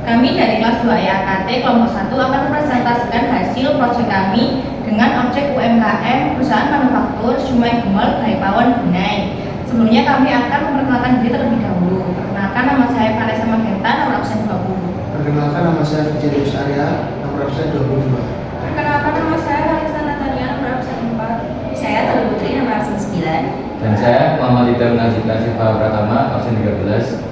Kami dari kelas 2 EAKT kelompok 1 akan mempresentasikan hasil proyek kami dengan objek UMKM perusahaan manufaktur Shumai Gemol Balikpapan Bunai. Sebelumnya kami akan memperkenalkan diri terlebih dahulu. Perkenalkan, nama saya Vanessa Magenta, nomor absen 20. Perkenalkan, nama saya Vijayus Arya, nomor absen 22. Perkenalkan, nama saya Halisa Natalia, nomor absen 4. Saya Telu Putri, nomor absen 9. Dan saya Muhammad Ida Najib Nasifa Pratama, absen 13.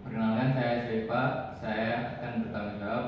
Perkenalkan, saya Siva. Saya akan bertanggung jawab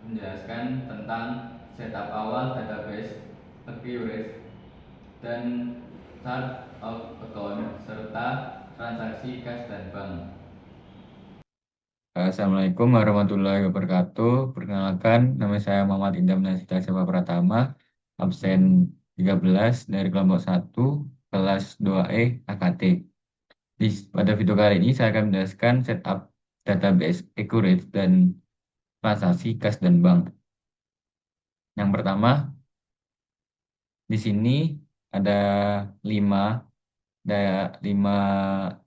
menjelaskan tentang setup awal database accurate dan chart of account serta transaksi kas dan bank. Assalamualaikum warahmatullahi wabarakatuh. Perkenalkan, nama saya Muhammad Indam Nasita Siva Pratama, absen 13 dari kelompok 1, kelas 2E AKT. Pada video kali ini saya akan menjelaskan setup database accurate dan transaksi kas dan bank. Yang pertama, di sini ada 5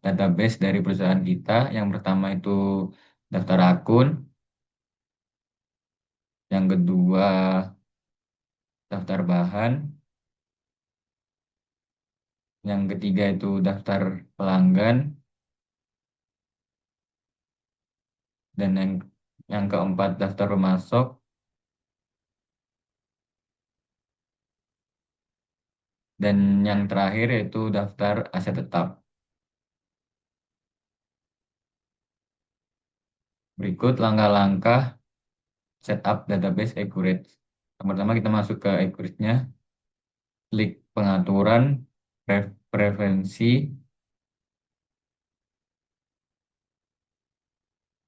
database dari perusahaan kita. Yang pertama itu daftar akun, yang kedua daftar bahan, yang ketiga itu daftar pelanggan, dan yang keempat daftar pemasok, dan yang terakhir yaitu daftar aset tetap. Berikut langkah-langkah setup database accurate. Yang pertama, kita masuk ke accurate-nya, klik pengaturan, preferensi.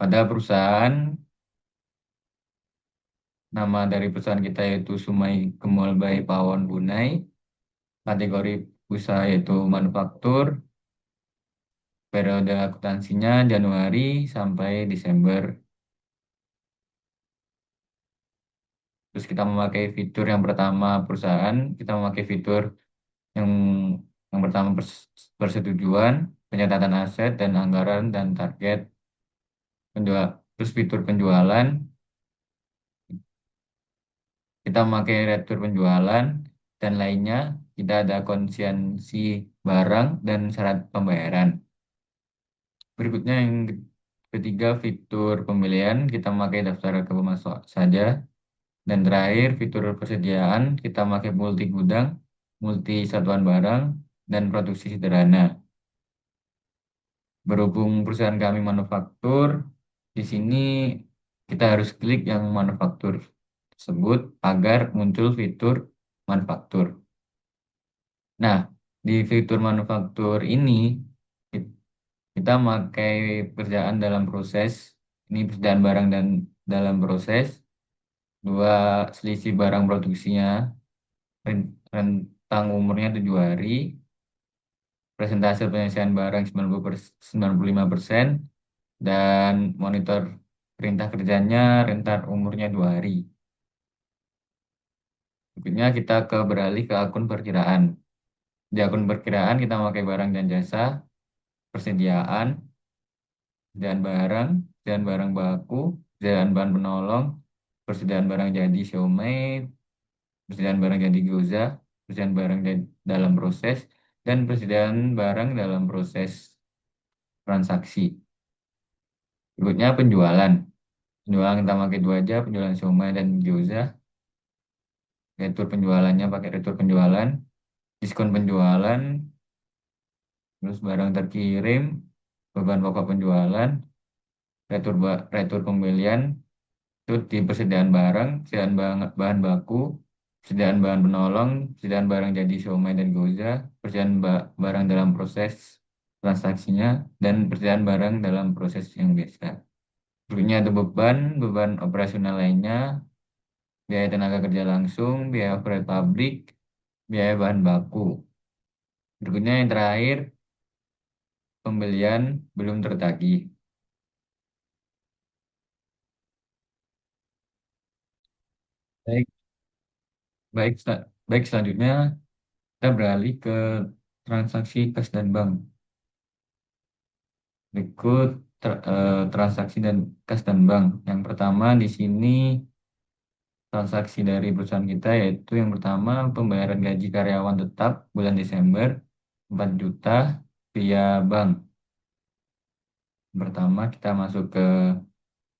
Pada perusahaan, nama dari perusahaan kita yaitu Shumai Gemol Balikpapan Bunai. Kategori usaha yaitu manufaktur. Periode akuntansinya Januari sampai Desember. Terus kita memakai fitur yang pertama perusahaan, kita memakai fitur yang pertama persetujuan, pencatatan aset dan anggaran dan target. Terus fitur penjualan, kita memakai retur penjualan dan lainnya. Kita ada konsistensi barang dan syarat pembayaran. Berikutnya yang ketiga, fitur pembelian, kita memakai daftar ke pemasok saja. Dan terakhir, fitur persediaan, kita memakai multi gudang, multi satuan barang, dan produksi sederhana. Berhubung perusahaan kami manufaktur, di sini kita harus klik yang manufaktur tersebut agar muncul fitur manufaktur. Nah, di fitur manufaktur ini, kita memakai pekerjaan dalam proses, ini pekerjaan barang dan dalam proses, dua selisih barang produksinya, rentang umurnya 7 hari, presentase penyelesaian barang 95%, dan monitor perintah kerjanya rentang umurnya 2 hari. Berikutnya kita beralih ke akun perkiraan. Di akun perkiraan kita memakai barang dan jasa, persediaan barang baku, persediaan bahan penolong, persediaan barang jadi siomay, persediaan barang jadi gyoza, persediaan barang dalam proses, dan persediaan barang dalam proses transaksi. Berikutnya penjualan. Penjualan kita pakai 2 aja, penjualan siomay dan gyoza. Retur penjualannya pakai retur penjualan, diskon penjualan, terus barang terkirim, beban pokok penjualan, retur pembelian, itu di persediaan barang, persediaan bahan baku, persediaan bahan penolong, persediaan barang jadi siomay dan gyoza, persediaan barang dalam proses transaksinya, dan persediaan barang dalam proses yang biasa. Berikutnya ada beban operasional lainnya, biaya tenaga kerja langsung, biaya overhead pabrik, biaya bahan baku. Berikutnya yang terakhir, pembelian belum tertagih. Baik, baik selanjutnya kita beralih ke transaksi kas dan bank. Berikut transaksi dan kas dan bank. Yang pertama di sini transaksi dari perusahaan kita yaitu yang pertama pembayaran gaji karyawan tetap bulan Desember 4 juta via bank. Pertama kita masuk ke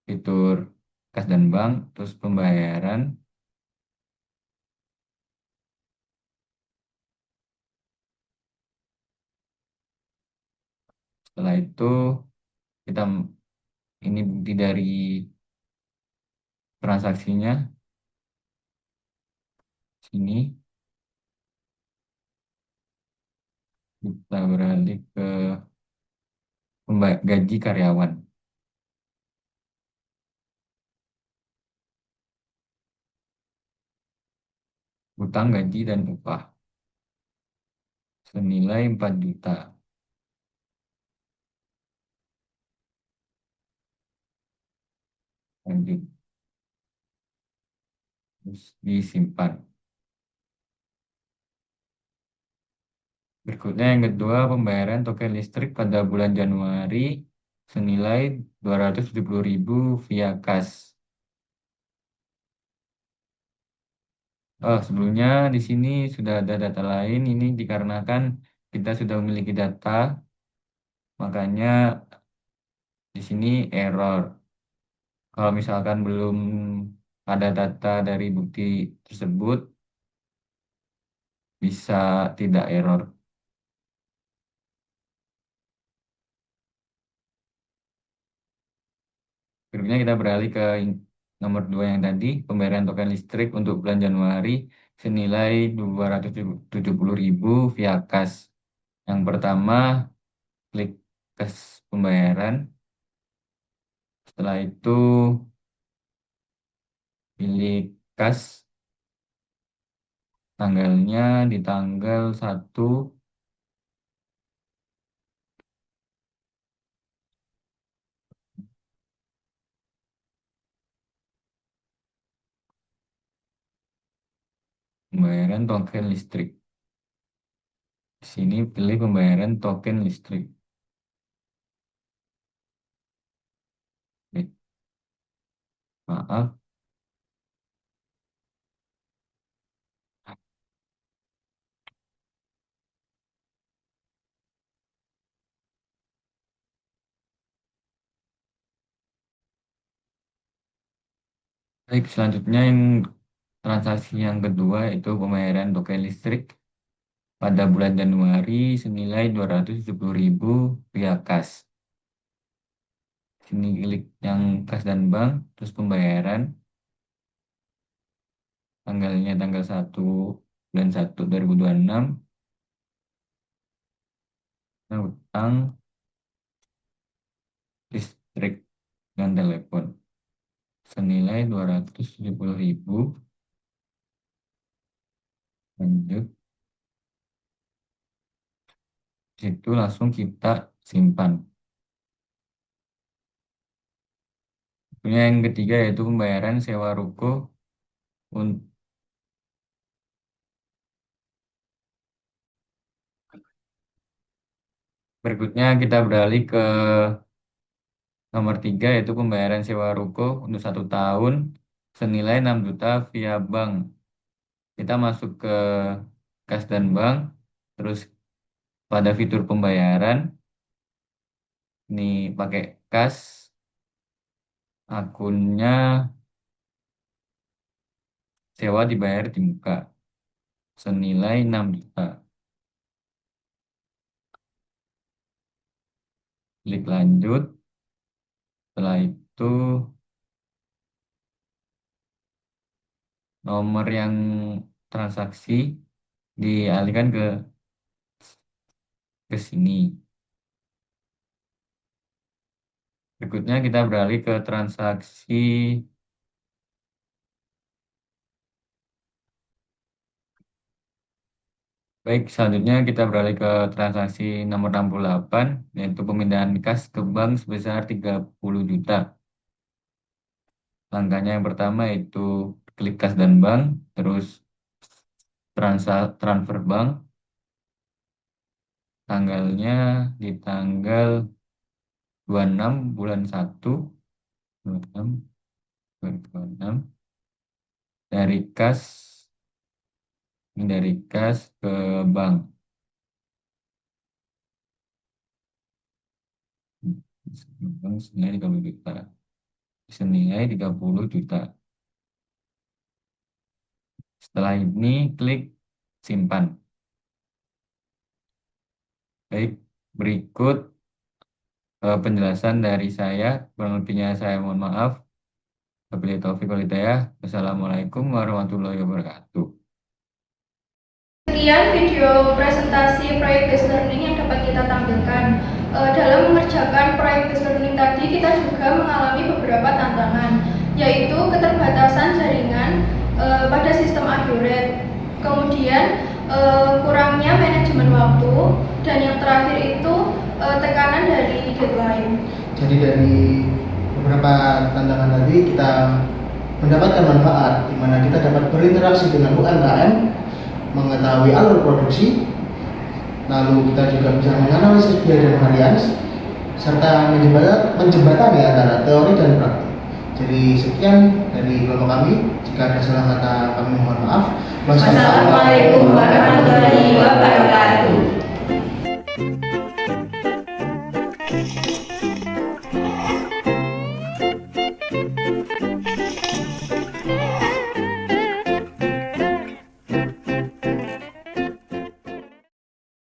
fitur kas dan bank, terus pembayaran. Setelah itu kita ini bukti dari transaksinya sini. Kita beralih ke gaji karyawan, utang gaji dan upah senilai 4 juta. Lanjut, terus disimpan. Berikutnya yang kedua, pembayaran token listrik pada bulan Januari senilai 270.000 via kas. Oh, sebelumnya di sini sudah ada data lain. Ini dikarenakan kita sudah memiliki data, makanya di sini error. Kalau misalkan belum ada data dari bukti tersebut, bisa tidak error. Berikutnya kita beralih ke nomor 2 yang tadi, pembayaran token listrik untuk bulan Januari senilai 270.000 via kas. Yang pertama, klik kas pembayaran. Setelah itu, pilih kas. Tanggalnya di tanggal 1 pembayaran token listrik. Di sini pilih pembayaran token listrik. Maaf. Baik, selanjutnya yang transaksi yang kedua itu pembayaran token listrik pada bulan Januari senilai 270.000 via kas. Sini klik yang kas dan bank, terus pembayaran. Tanggalnya tanggal 1 bulan 1 2026. Nah, utang listrik dan telepon senilai 270.000. Lanjut, situ langsung kita simpan. Punya yang ketiga yaitu pembayaran sewa ruko. Berikutnya kita beralih ke nomor 3 yaitu pembayaran sewa ruko untuk 1 tahun senilai 6 juta via bank. Kita masuk ke kas dan bank, terus pada fitur pembayaran, ini pakai kas, akunnya sewa dibayar di muka senilai 6 juta. Klik lanjut. Setelah itu nomor yang transaksi dialihkan ke sini. Berikutnya kita beralih ke transaksi Baik, selanjutnya kita beralih ke transaksi nomor 68, yaitu pemindahan kas ke bank sebesar 30 juta. Langkahnya yang pertama itu klik kas dan bank, terus transfer bank, tanggalnya di tanggal 26 bulan 1 26 2026 dari kas ke bank. Bank senilai 30 juta. Senilai 30 juta. Setelah ini klik simpan. Baik, berikut penjelasan dari saya. Kurang lebihnya saya mohon maaf. Wabillahi taufiq wal hidayah. Wassalamualaikum warahmatullahi wabarakatuh. Sekian video presentasi proyek based learning yang dapat kita tampilkan. Dalam mengerjakan proyek based learning tadi, kita juga mengalami beberapa tantangan, yaitu keterbatasan jaringan pada sistem accurate, kemudian kurangnya manajemen waktu, dan yang terakhir itu tekanan dari deadline. Jadi dari beberapa tantangan tadi kita mendapatkan manfaat di mana kita dapat berinteraksi dengan UMKM, mengetahui alur produksi, lalu kita juga bisa menganalisis biaya dan varians, serta menjembatani antara teori dan praktik. Jadi sekian dari kelompok kami. Jika ada salah kata kami mohon maaf. Wassalamualaikum warahmatullahi wabarakatuh.